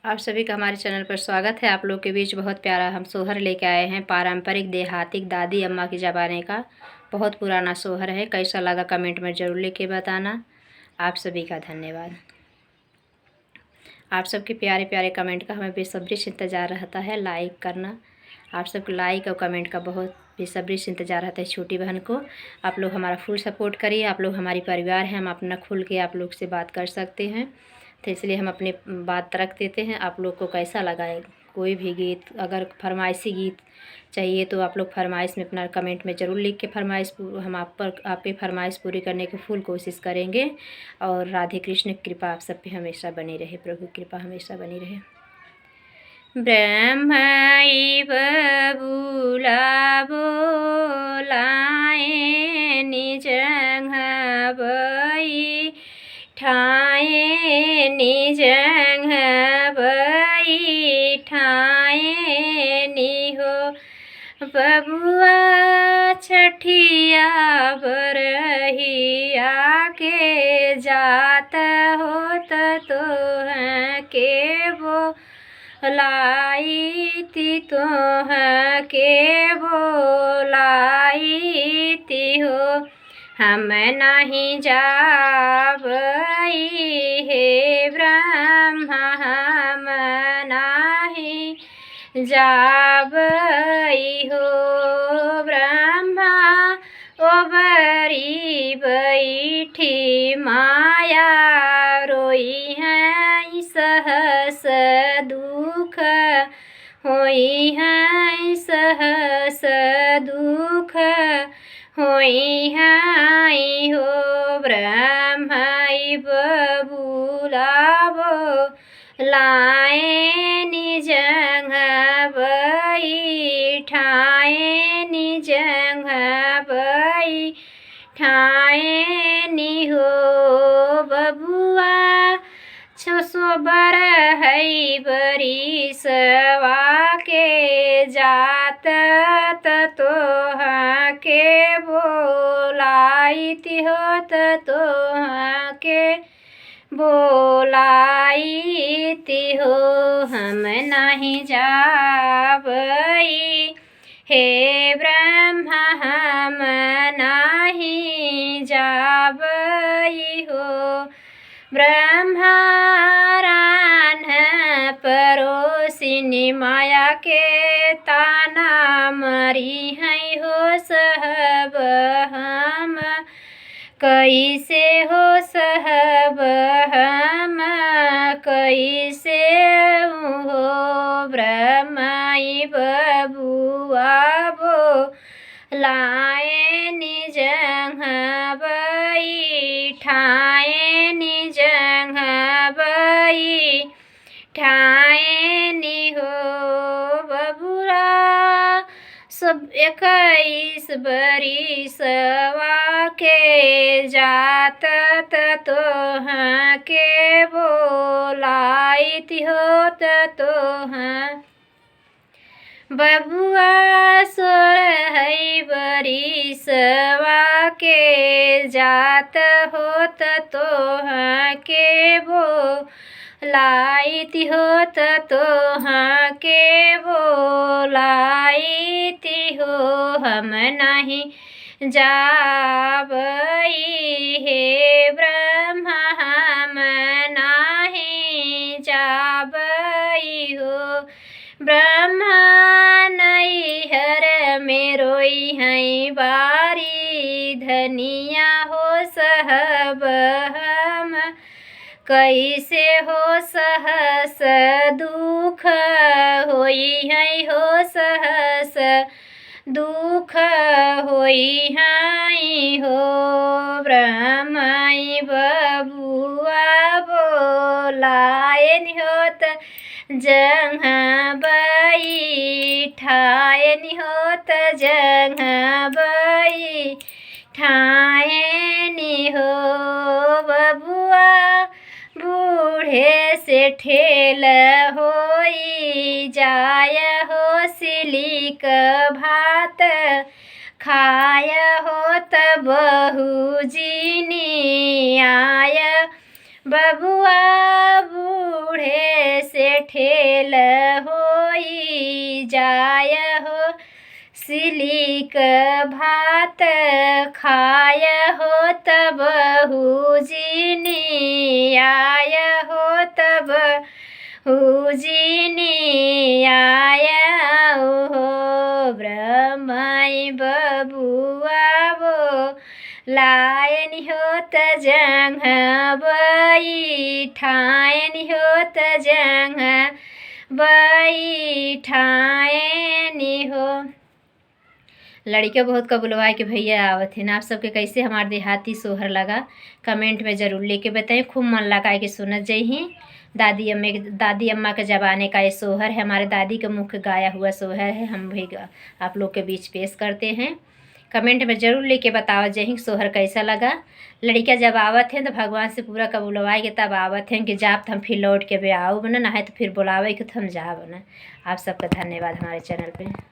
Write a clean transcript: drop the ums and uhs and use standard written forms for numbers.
आप सभी का हमारे चैनल पर स्वागत है। आप लोग के बीच बहुत प्यारा हम सोहर लेके आए हैं, पारंपरिक देहातिक दादी अम्मा की ज़माने का बहुत पुराना सोहर है। कैसा लगा कमेंट में ज़रूर लेके बताना। आप सभी का धन्यवाद। आप सबके प्यारे प्यारे कमेंट का हमें बेसब्री से इंतज़ार रहता है। लाइक करना, आप सबको लाइक और कमेंट का बहुत बेसब्री से इंतज़ार रहता है। छोटी बहन को आप लोग हमारा फुल सपोर्ट करिए। आप लोग हमारी परिवार हैं, हम अपना खुल के आप लोग से बात कर सकते हैं, तो इसलिए हम अपनी बात रख देते हैं। आप लोग को कैसा लगा है कोई भी गीत, अगर फरमाइशी गीत चाहिए तो आप लोग फरमाइश में अपना कमेंट में ज़रूर लिख के फरमाइश, हम आपकी फरमाइश पूरी करने की फुल कोशिश करेंगे। और राधे कृष्ण की कृपा आप सब पे हमेशा बनी रहे, प्रभु की कृपा हमेशा बनी रहे। ब्रह्मई बबूला बोलाए निजंग बई ठाए निजंग बई ठाए निहो बबुआ छठिया बरहिया के जात होत तो के वो लाई ती तोह के बोलाई ती हो हम नहीं जाबई हे ब्रह्मा हम नहीं जाबई हो ब्रह्मा ओबरी बैठी माया रोई है सहस दुख होई है सहस दुख होई है हो ब्रह्मई बबूला बोलाए निजंग बई ठाए निजंग बई ठाए निहो बबुआ 600 बर है बरी सवा के जात तोह के बोलाई होत तोह के बोलाई हो हम नहीं जाबई हे ब्रह्मा हम नहीं जाबई हो ब्रह्मा परोसिनी माया के ताना मरी है हो सहब हम कैसे हो सहब हम कैसे हो ब्रह्मई बबुआ बोलाए निजंग बई ठाए निजंग बई ठाए निहो बबुआ सब 21 बरिसवा के जात तोह के बोलाई होत तोह बबुआ 16 बरिसवा के जात होत तोह के बोलाई होत तोह के बोलाई हो हम नहीं जाबई हे ब्रह्मा हम नहीं जाबई हो ब्रह्मा नैहर में रोई है बारी धनिया हो सहब हम कैसे हो सहस दुख होई है हो सहस दुख होई है हो ब्रह्मई बबुआ बोलाए होत जंग बई ठाए होत जंग बई ठाए हो बबुआ बूढ़े से ठेल होई जाय हो सिलिक भात खाय हो तब बहू जीनी आय बबुआ बूढ़े से ठेल होई जाय हो, सिलिक भात खाय हो, तब हुजिनी आय हो, तब हुजिनी आय हो। ब्रह्मई बबुआ वो लायन होत जंघ बैठायन होत जंघ बैठायन हो। लड़कियों बहुत का बुलवाए कि भैया आवत है ना। आप सबके कैसे हमारे देहाती सोहर लगा कमेंट में ज़रूर लेके बताएं। खूब मन लगा के सुनत जही। दादी अम्मा के ज़बाने का ये सोहर है, हमारे दादी के मुख गाया हुआ सोहर है। हम भी आप लोग के बीच पेश करते हैं। कमेंट में ज़रूर लेके बताओ जही सोहर कैसा लगा। लड़कियाँ जब आवत हैं तो भगवान से पूरा का बुलवाए के तब आवत हैं कि जाप हम फिर लौट के भी आओ बना, ना है तो फिर बुलावे कि हम जाओ बना। आप सबका धन्यवाद हमारे चैनल पे।